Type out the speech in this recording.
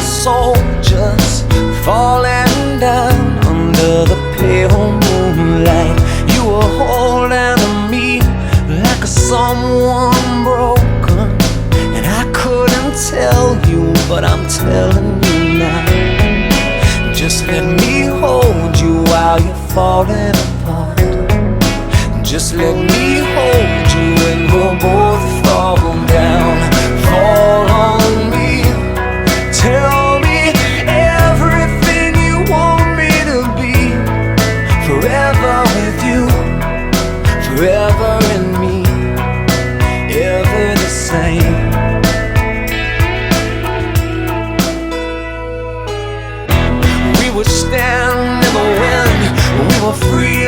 soldiers falling down under the pale moonlight. You were holding to me like someone broken, and I couldn't tell you, but I'm telling you now. Just let me hold you while you're falling apart. Just let me hold you and we'll both fall down. Fall on me, tell me everything you want me to be. Forever with you, forever in me, ever the same. We would stand in the wind, we were free